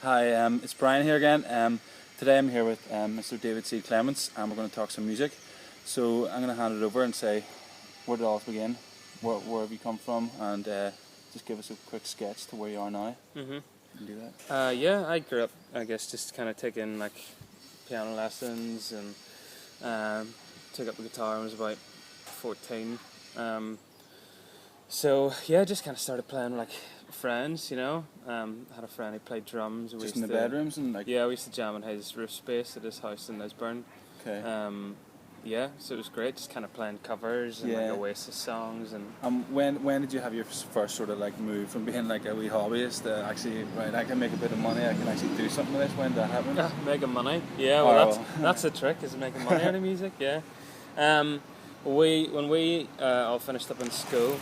Hi, it's Brian here again. Today I'm here with Mr. David C Clements, and we're going to talk some music. So I'm going to hand it over and say, where did it all begin? Where have you come from? And just give us a quick sketch to where you are now. Mm-hmm. You can do that. Yeah, I grew up, I guess, just kind of taking like piano lessons and took up the guitar when I was about 14. So yeah, just kind of started playing with, like friends, you know. Had a friend who played drums. Just in the bedrooms and like. Yeah, we used to jam in his roof space at his house in Lisburn. Okay. Yeah, so it was great, just kind of playing covers and like Oasis songs and. When did you have your first sort of like move from being like a wee hobbyist to actually, right, I can make a bit of money, I can actually do something with this? When did that happen? Making money. Yeah, well that's the trick, is making money out of music. Yeah. When we all finished up in school.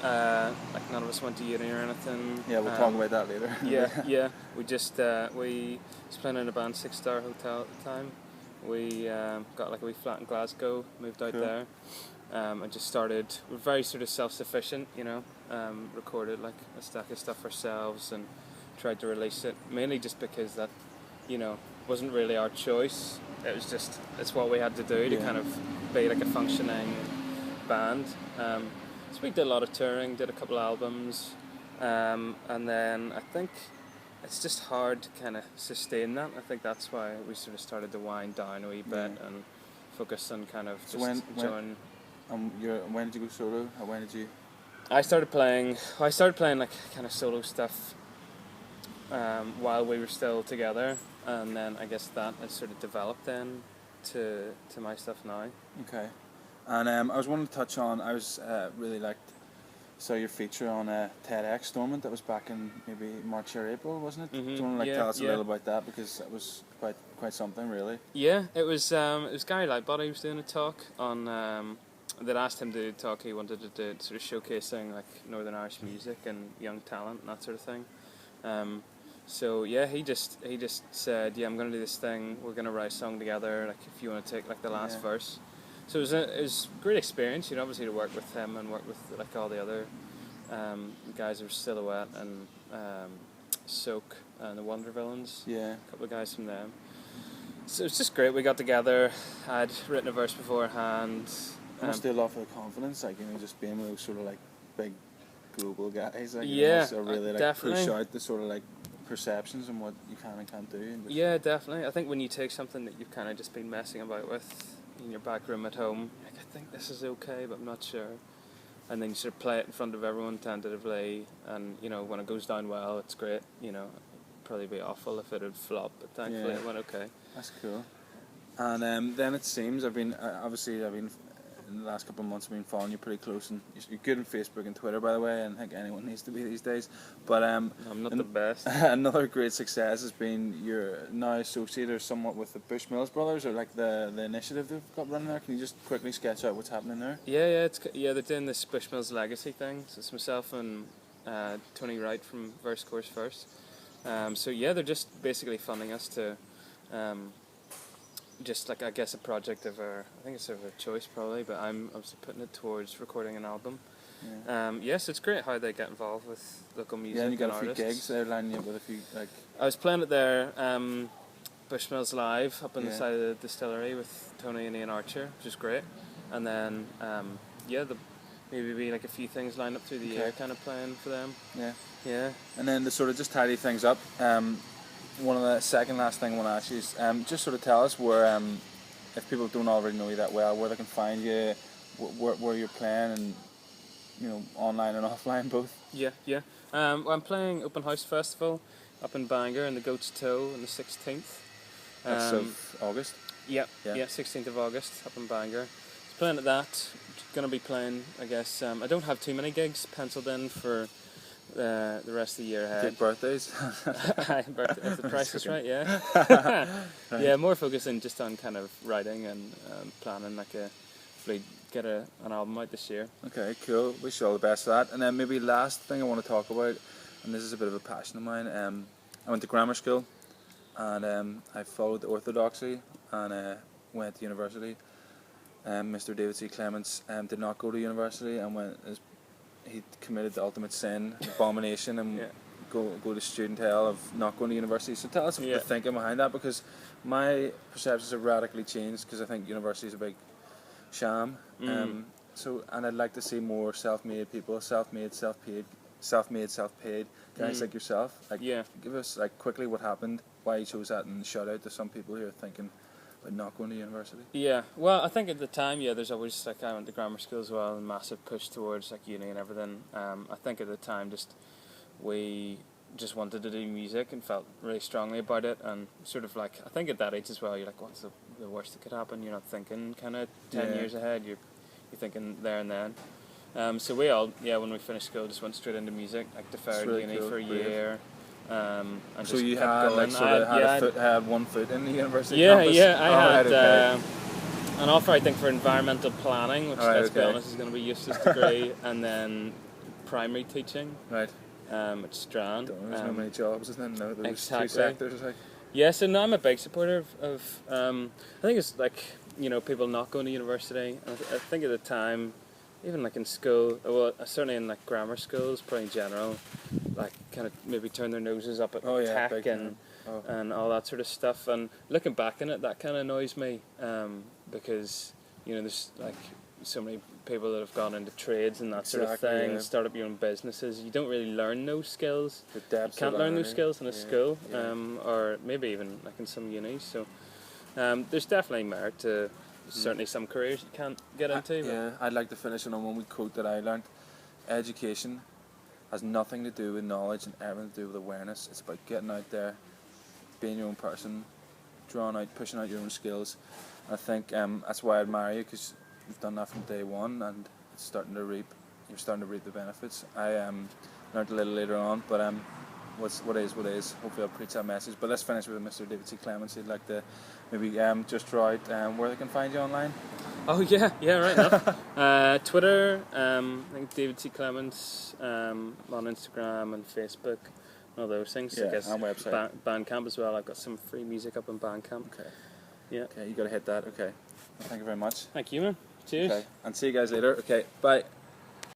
Like none of us went to uni or anything. Yeah, we'll talk about that later. Yeah. We just we was playing in a band 6 Star Hotel at the time. We got like a wee flat in Glasgow, moved out there, and just started. We're very sort of self-sufficient, you know. Recorded like a stack of stuff ourselves and tried to release it, mainly just because that, you know, wasn't really our choice. It was just, it's what we had to do to kind of be like a functioning band. So we did a lot of touring, did a couple of albums, and then I think it's just hard to kind of sustain that. I think that's why we sort of started to wind down a wee bit and focus on kind of just enjoying. When did you go solo? Or when did you? I started playing like kind of solo stuff while we were still together, and then I guess that has sort of developed then to my stuff now. Okay. And I was wanting to touch on, I was really saw your feature on TEDx Stormont. That was back in maybe March or April, wasn't it? Mm-hmm. Do you want to tell us a little about that, because it was quite something, really. Yeah, it was Gary Lightbody who was doing a talk on. They'd asked him to do a talk. He wanted to do sort of showcasing like Northern Irish music and young talent and that sort of thing. So yeah, he just said, yeah, I'm going to do this thing. We're going to write a song together. Like if you want to take like the last verse. So it was a great experience, you know, obviously to work with him and work with like all the other guys who were Silhouette and Soak and the Wonder Villains. Yeah. A couple of guys from them. So it's just great. We got together. I'd written a verse beforehand. It must do a lot for the confidence, like, you know, just being with those sort of like big global guys. Like, really like definitely push out the sort of like perceptions and what you can and can't do. Yeah, definitely. I think when you take something that you've kind of just been messing about with in your back room at home, like, I think this is okay, but I'm not sure. And then you sort of play it in front of everyone tentatively, and you know, when it goes down well, it's great. You know, it'd probably be awful if it had flopped, but thankfully it went okay. That's cool. And then it seems I've been in the last couple of months I've been following you pretty close, and you're good on Facebook and Twitter, by the way, and I think anyone needs to be these days. But I'm not the best. Another great success has been you're now associated somewhat with the Bushmills Brothers, or like the initiative they've got running there. Can you just quickly sketch out what's happening there? Yeah, they're doing this Bushmills Legacy thing. So it's myself and Tony Wright from Verse Course First. So yeah, they're just basically funding us to. Just like, I guess, a project of our, I think it's sort of a choice probably, but I'm obviously putting it towards recording an album. Yes, it's great how they get involved with local music. Yeah, and you got and a few artists. gigs there lining up with a few like. I was playing it there, Bushmills Live up on the side of the distillery with Tony and Ian Archer, which is great. And then maybe be like a few things lined up through the year, kind of playing for them. Yeah. And then to sort of just tidy things up. One of the second last thing I want to ask you is just sort of tell us where, if people don't already know you that well, where they can find you, where you're playing, and you know, online and offline both. Yeah. I'm playing Open House Festival up in Bangor in the Goat's Toe on the 16th. Of August. Yeah, 16th of August up in Bangor. Playing at that. Going to be playing, I guess. I don't have too many gigs penciled in for the rest of the year ahead. Take birthdays. If the price is right, yeah. Right. Yeah, more focusing just on kind of writing and planning like hopefully get an album out this year. Okay, cool. Wish you all the best for that. And then maybe last thing I want to talk about, and this is a bit of a passion of mine. I went to grammar school, and I followed the orthodoxy, and went to university. Mr. David C Clements did not go to university and he committed the ultimate sin, abomination, and go to student hell of not going to university. So tell us Yeah. the thinking behind that, because my perceptions have radically changed, because I think university is a big sham. And I'd like to see more self-made people, self-made, self-paid guys like yourself. Like, Yeah. give us like quickly what happened, why you chose that, and shout out to some people who are thinking about not going to university. Yeah, well, I think at the time, there's always, like, I went to grammar school as well, and massive push towards, like, uni and everything. I think at the time, we just wanted to do music and felt really strongly about it, and sort of, like, I think at that age as well, you're like, what's the worst that could happen? You're not thinking kind of 10 years ahead, you're thinking there and then. So we all, when we finished school, just went straight into music, like, deferred really uni cool, for a brilliant. year. And So just you kept had going. like sort of had one foot in the university campus? I had Okay. an offer, I think, for environmental planning, which, let's be honest, is going to be a useless degree, and then primary teaching, Right. at Strand. There's no many jobs, isn't there? No, there's Exactly. 2 sectors. Like. Yeah, so now I'm a big supporter of I think it's like, people not going to university. I think at the time, even like in school, well, certainly in like grammar schools, pretty general, like kind of maybe turn their noses up at tech and all that sort of stuff. And looking back on it, that kind of annoys me, because there's like so many people that have gone into trades and that sort of thing, start up your own businesses. You don't really learn those skills. You can't learn those skills in a school, or maybe even like in some unis. So there's definitely merit to certainly some careers you can't get into. I'd like to finish on one quote that I learned. Education has nothing to do with knowledge and everything to do with awareness. It's about getting out there, being your own person, pushing out your own skills. I think that's why I admire you, because you've done that from day one, and it's you're starting to reap the benefits. I learned a little later on, but what is. Hopefully I'll preach that message. But let's finish with Mr. David C Clements. He'd like to maybe just draw out where they can find you online. Oh yeah, right enough. Twitter, I think David C Clements, on Instagram and Facebook, and all those things. Yeah, I guess and website. Bandcamp as well. I've got some free music up on Bandcamp. Okay. Yeah. Okay, you got to hit that. Okay. Well, thank you very much. Thank you, man. Cheers. Okay, and see you guys later. Okay, bye.